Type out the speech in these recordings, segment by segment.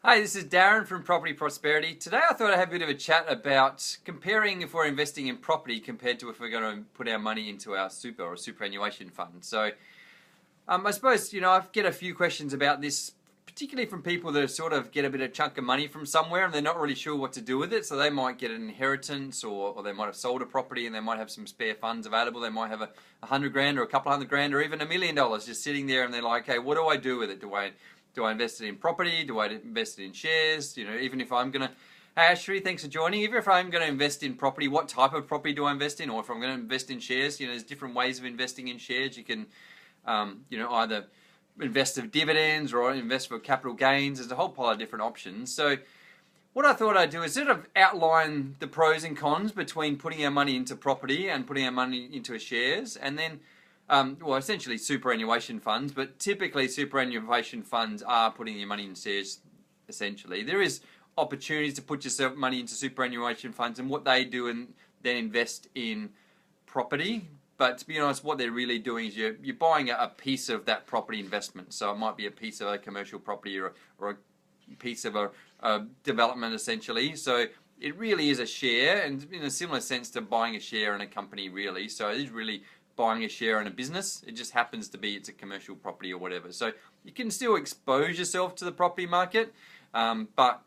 Hi, this is Darren from Property Prosperity. Today I thought I'd have a bit of a chat about comparing if we're investing in property compared to if we're going to put our money into our super or superannuation fund. So I suppose, I get a few questions about this, particularly from people that sort of get a bit of chunk of money from somewhere and they're not really sure what to do with it. So they might get an inheritance or they might have sold a property and they might have some spare funds available. They might have $100,000 or a couple $100,000 or even $1 million just sitting there and they're like, okay, what do I do with it? Do I invest it in property? Do I invest it in shares? Even if I'm going to... Hey Ashley, thanks for joining. Even if I'm going to invest in property, what type of property do I invest in? Or if I'm going to invest in shares, there's different ways of investing in shares. You can, either invest for dividends or invest for capital gains. There's a whole pile of different options. So what I thought I'd do is sort of outline the pros and cons between putting our money into property and putting our money into shares, and then essentially superannuation funds, but typically superannuation funds are putting your money in shares, essentially. There is opportunities to put your money into superannuation funds and what they do and then invest in property. But to be honest, what they're really doing is you're buying a piece of that property investment. So it might be a piece of a commercial property or a piece of a development, essentially. So it really is a share, and in a similar sense to buying a share in a company, really. So it is really buying a share in a business. It just happens to be it's a commercial property or whatever. So you can still expose yourself to the property market, but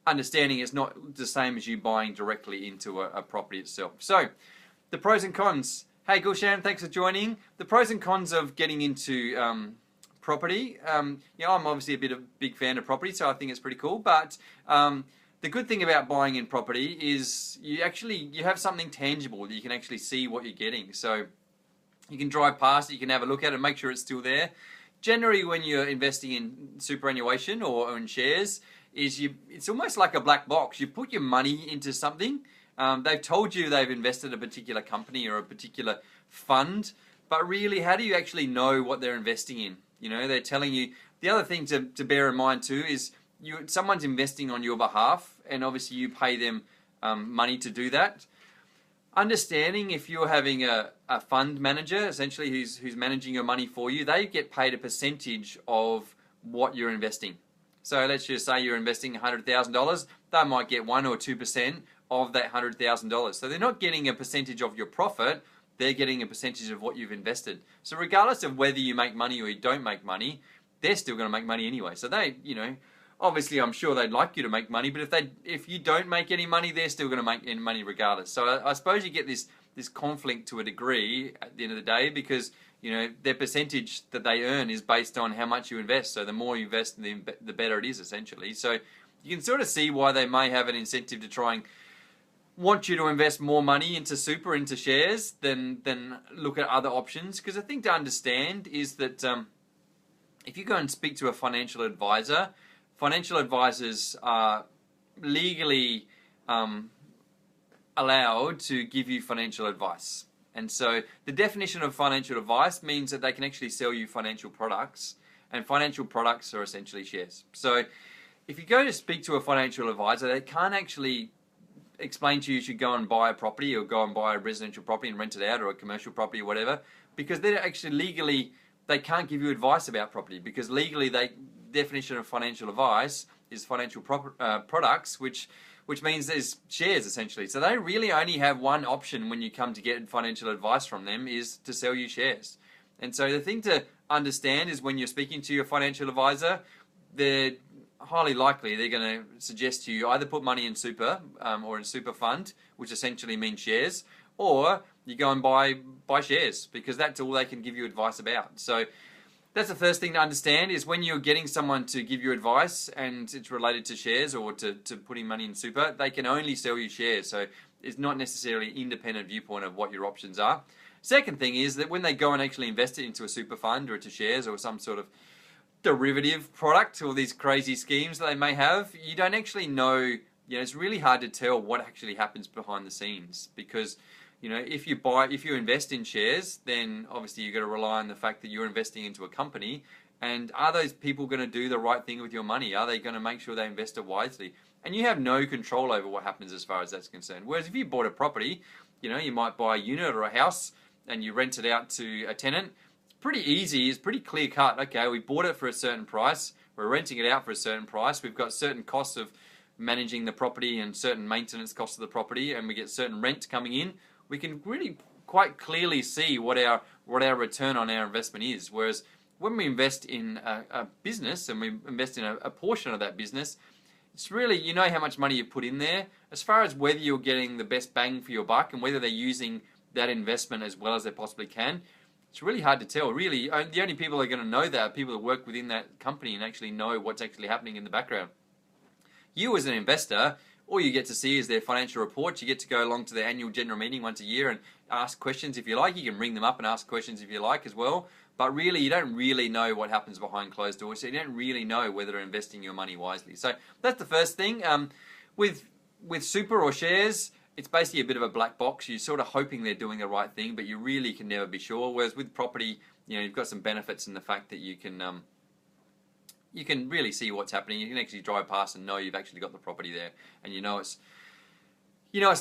understanding it's not the same as you buying directly into a property itself. So the pros and cons. Hey Gulshan, thanks for joining. The pros and cons of getting into property. I'm obviously a big fan of property, so I think it's pretty cool. But the good thing about buying in property is you have something tangible that you can actually see what you're getting. So you can drive past it, you can have a look at it, make sure it's still there. Generally, when you're investing in superannuation or in shares, it's almost like a black box. You put your money into something. They've told you they've invested in a particular company or a particular fund, but really, how do you actually know what they're investing in? They're telling you. The other thing to bear in mind too is someone's investing on your behalf, and obviously you pay them money to do that. Understanding if you're having a fund manager, essentially who's managing your money for you, they get paid a percentage of what you're investing. So let's just say you're investing $100,000, they might get 1 or 2% of that $100,000. So they're not getting a percentage of your profit, they're getting a percentage of what you've invested. So regardless of whether you make money or you don't make money, they're still going to make money anyway. So they, obviously, I'm sure they'd like you to make money, but if you don't make any money, they're still going to make any money regardless. So I suppose you get this conflict to a degree at the end of the day because their percentage that they earn is based on how much you invest. So the more you invest, the better it is, essentially. So you can sort of see why they may have an incentive to try and want you to invest more money into into shares than look at other options. Because the thing to understand is that if you go and speak to a financial advisor, financial advisors are legally allowed to give you financial advice. And so the definition of financial advice means that they can actually sell you financial products, and financial products are essentially shares. So if you go to speak to a financial advisor, they can't actually explain to you should go and buy a property or go and buy a residential property and rent it out, or a commercial property or whatever, because they're actually legally, they can't give you advice about property, because legally definition of financial advice is financial products, which means there's shares, essentially. So they really only have one option when you come to get financial advice from them, is to sell you shares. And so the thing to understand is when you're speaking to your financial advisor, they're highly likely they're going to suggest to you either put money in super or in super fund, which essentially means shares, or you go and buy shares, because that's all they can give you advice about. So that's the first thing to understand, is when you're getting someone to give you advice and it's related to shares or to putting money in super, they can only sell you shares. So it's not necessarily an independent viewpoint of what your options are. Second thing is that when they go and actually invest it into a super fund or into shares or some sort of derivative product or these crazy schemes that they may have, you don't actually know, it's really hard to tell what actually happens behind the scenes, because if you invest in shares, then obviously you've got to rely on the fact that you're investing into a company, and are those people going to do the right thing with your money? Are they going to make sure they invest it wisely? And you have no control over what happens as far as that's concerned. Whereas if you bought a property, you might buy a unit or a house and you rent it out to a tenant. It's pretty easy, it's pretty clear cut. Okay, we bought it for a certain price, we're renting it out for a certain price. We've got certain costs of managing the property and certain maintenance costs of the property, and we get certain rent coming in. We can really quite clearly see what our return on our investment is. Whereas when we invest in a business and we invest in a portion of that business, it's really, you know how much money you put in there. As far as whether you're getting the best bang for your buck and whether they're using that investment as well as they possibly can, it's really hard to tell. Really, the only people that are going to know that are people that work within that company and actually know what's actually happening in the background. You as an investor, all you get to see is their financial reports. You get to go along to their annual general meeting once a year and ask questions if you like. You can ring them up and ask questions if you like as well. But really, you don't really know what happens behind closed doors. So you don't really know whether they're investing your money wisely. So that's the first thing. With super or shares, it's basically a bit of a black box. You're sort of hoping they're doing the right thing, but you really can never be sure. Whereas with property, you've got some benefits in the fact that you can really see what's happening. You can actually drive past and know you've actually got the property there, and it's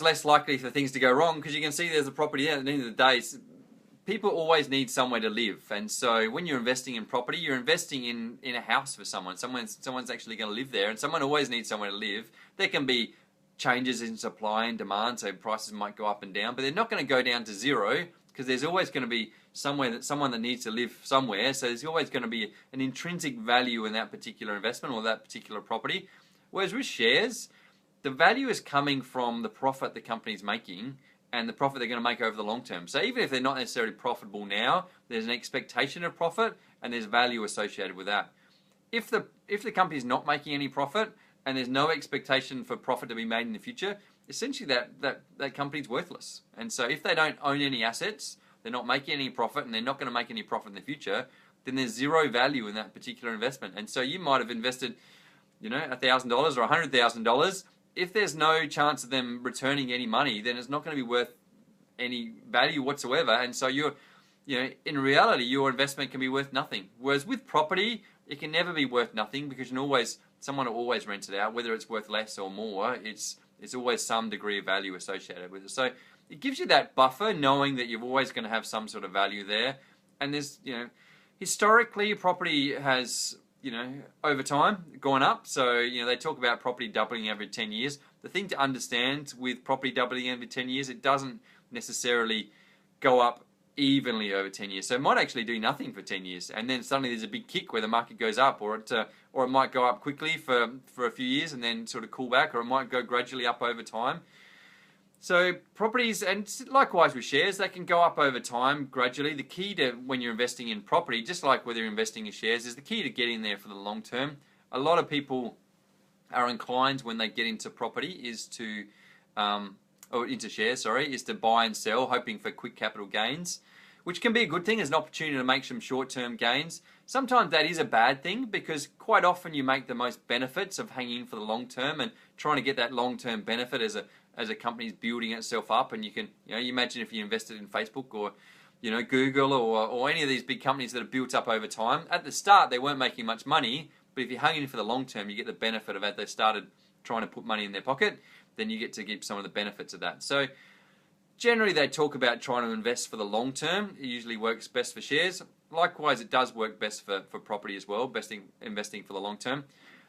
less likely for things to go wrong because you can see there's a property there. At the end of the day, people always need somewhere to live, and so when you're investing in property, you're investing in a house for someone. Someone's actually going to live there, and someone always needs somewhere to live. There can be changes in supply and demand, so prices might go up and down, but they're not going to go down to zero because there's always going to be someone that needs to live somewhere. So there's always going to be an intrinsic value in that particular investment or that particular property. Whereas with shares, the value is coming from the profit the company's making and the profit they're going to make over the long term. So even if they're not necessarily profitable now, there's an expectation of profit and there's value associated with that. If the company's not making any profit and there's no expectation for profit to be made in the future, essentially that company's worthless. And so if they don't own any assets, they're not making any profit, and they're not going to make any profit in the future, then there's zero value in that particular investment. And so you might have invested, $1,000 or $100,000. If there's no chance of them returning any money, then it's not going to be worth any value whatsoever. And so in reality, your investment can be worth nothing. Whereas with property, it can never be worth nothing because someone will always rent it out, whether it's worth less or more. It's always some degree of value associated with it. So it gives you that buffer, knowing that you're always going to have some sort of value there. And there's, historically, property has, over time gone up. So, they talk about property doubling every 10 years. The thing to understand with property doubling every 10 years, it doesn't necessarily go up evenly over 10 years. So it might actually do nothing for 10 years. And then suddenly there's a big kick where the market goes up, or it might go up quickly for a few years and then sort of cool back, or it might go gradually up over time. So properties, and likewise with shares, they can go up over time gradually. The key to when you're investing in property, just like whether you're investing in shares, is the key to getting there for the long term. A lot of people are inclined when they get into property is to buy and sell, hoping for quick capital gains, which can be a good thing as an opportunity to make some short-term gains. Sometimes that is a bad thing because quite often you make the most benefits of hanging in for the long term and trying to get that long-term benefit as a company's building itself up. And you can, you imagine if you invested in Facebook or, Google or any of these big companies that are built up over time. At the start, they weren't making much money, but if you hang in for the long term, you get the benefit of as they started trying to put money in their pocket, then you get to get some of the benefits of that. So generally, they talk about trying to invest for the long term. It usually works best for shares. Likewise, it does work best for property as well, investing for the long term.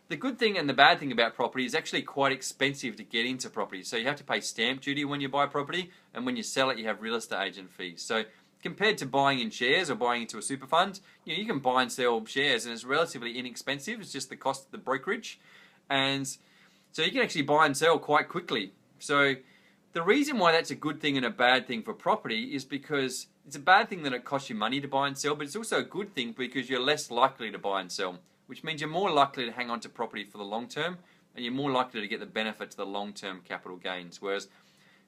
The good thing and the bad thing about property is actually quite expensive to get into property. So you have to pay stamp duty when you buy property, and when you sell it, you have real estate agent fees. So compared to buying in shares or buying into a super fund, you can buy and sell shares, and it's relatively inexpensive. It's just the cost of the brokerage, and so you can actually buy and sell quite quickly. So the reason why that's a good thing and a bad thing for property is because it's a bad thing that it costs you money to buy and sell, but it's also a good thing because you're less likely to buy and sell, which means you're more likely to hang on to property for the long term, and you're more likely to get the benefits of the long-term capital gains. Whereas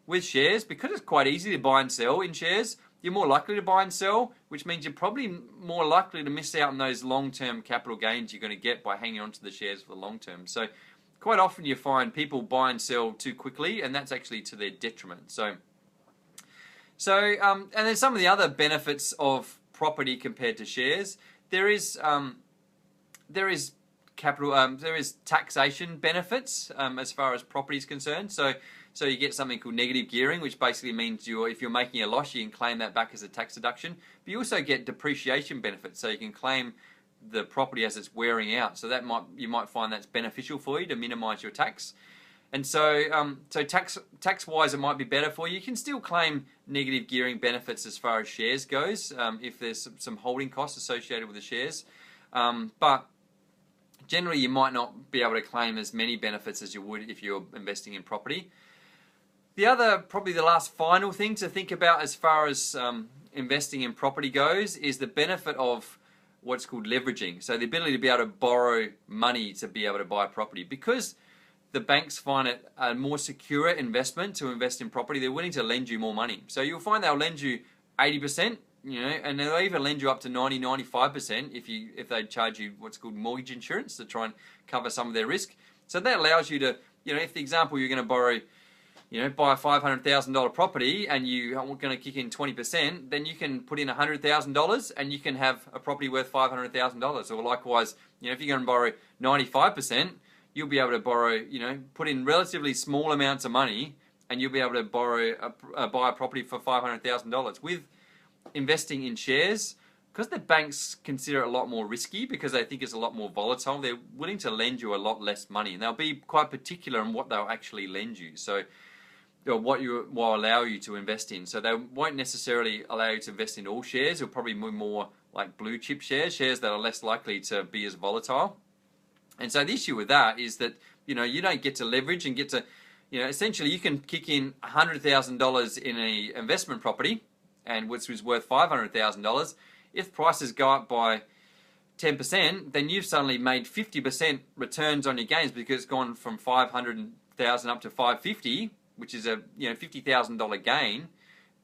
with shares, because it's quite easy to buy and sell in shares, you're more likely to buy and sell, which means you're probably more likely to miss out on those long-term capital gains you're going to get by hanging on to the shares for the long term. So quite often you find people buy and sell too quickly, and that's actually to their detriment. So and then some of the other benefits of property compared to shares, there is taxation benefits as far as property is concerned. So you get something called negative gearing, which basically means if you're making a loss, you can claim that back as a tax deduction. But you also get depreciation benefits, so you can claim the property as it's wearing out. So you might find that's beneficial for you to minimise your tax. And so, tax-wise, it might be better for you. You can still claim negative gearing benefits as far as shares goes, if there's some holding costs associated with the shares. But generally, you might not be able to claim as many benefits as you would if you're investing in property. Probably the last final thing to think about as far as investing in property goes is the benefit of what's called leveraging. So the ability to be able to borrow money to be able to buy property. Because the banks find it a more secure investment to invest in property, they're willing to lend you more money. So you'll find they'll lend you 80%, and they'll even lend you up to 90, 95% if they charge you what's called mortgage insurance to try and cover some of their risk. So that allows you to, if the example you're going to borrow, buy a $500,000 property and you are going to kick in 20%, then you can put in $100,000 and you can have a property worth $500,000. Or likewise, if you're going to borrow 95%, you'll be able to borrow, put in relatively small amounts of money, and you'll be able to buy a property for $500,000. With investing in shares, because the banks consider it a lot more risky because they think it's a lot more volatile, they're willing to lend you a lot less money, and they'll be quite particular in what they'll actually lend you. So, or what you will allow you to invest in. So they won't necessarily allow you to invest in all shares. It'll probably be more like blue chip shares that are less likely to be as volatile. And so the issue with that is that, you don't get to leverage and get to, essentially you can kick in $100,000 in an investment property, and which was worth $500,000. If prices go up by 10%, then you've suddenly made 50% returns on your gains because it's gone from $500,000 up to $550,000, which is a $50,000 gain.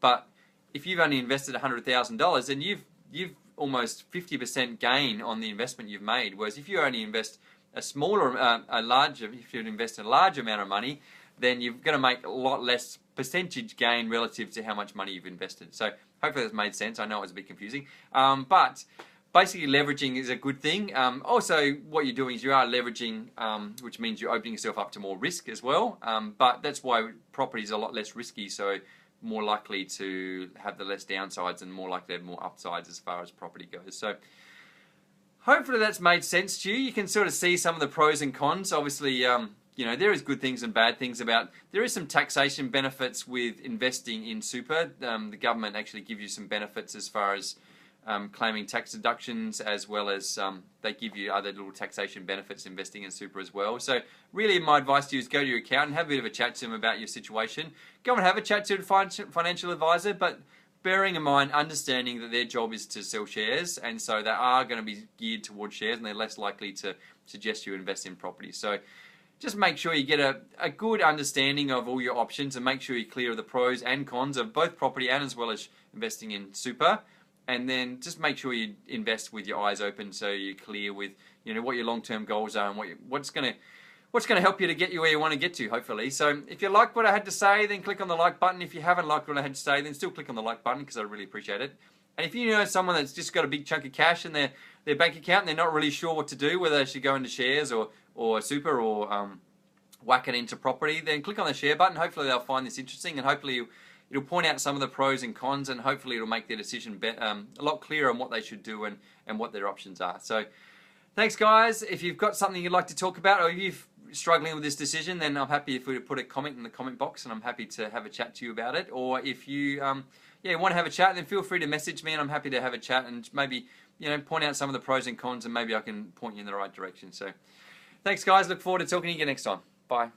But if you've only invested $100,000, then you've almost 50% gain on the investment you've made. Whereas if you only invest if you invest a large amount of money, then you're going to make a lot less percentage gain relative to how much money you've invested. So hopefully that's made sense. I know it was a bit confusing, but basically leveraging is a good thing. Also, what you're doing is you are leveraging, which means you're opening yourself up to more risk as well. But that's why property is a lot less risky, so more likely to have the less downsides and more likely to have more upsides as far as property goes. So hopefully that's made sense to you. You can sort of see some of the pros and cons. Obviously, there is good things and bad things there is some taxation benefits with investing in super. The government actually give you some benefits as far as claiming tax deductions, as well as they give you other little taxation benefits investing in super as well. So really my advice to you is go to your accountant, have a bit of a chat to them about your situation. Go and have a chat to a financial advisor, but bearing in mind, understanding that their job is to sell shares, and so they are going to be geared towards shares, and they're less likely to suggest you invest in property. So just make sure you get a good understanding of all your options, and make sure you're clear of the pros and cons of both property and as well as investing in super. And then just make sure you invest with your eyes open, so you're clear with what your long-term goals are and what's going to help you to get you where you want to get to, hopefully. So if you like what I had to say, then click on the like button. If you haven't liked what I had to say, then still click on the like button, because I really appreciate it. And if you know someone that's just got a big chunk of cash in their bank account and they're not really sure what to do, whether they should go into shares or super or whack it into property, then click on the share button. Hopefully they'll find this interesting, and hopefully it'll point out some of the pros and cons, and hopefully it'll make their decision a lot clearer on what they should do and what their options are. So thanks, guys. If you've got something you'd like to talk about, or if you're struggling with this decision, then I'm happy if we put a comment in the comment box, and I'm happy to have a chat to you about it. Or if you want to have a chat, then feel free to message me, and I'm happy to have a chat and maybe point out some of the pros and cons, and maybe I can point you in the right direction. So thanks, guys. Look forward to talking to you again next time. Bye.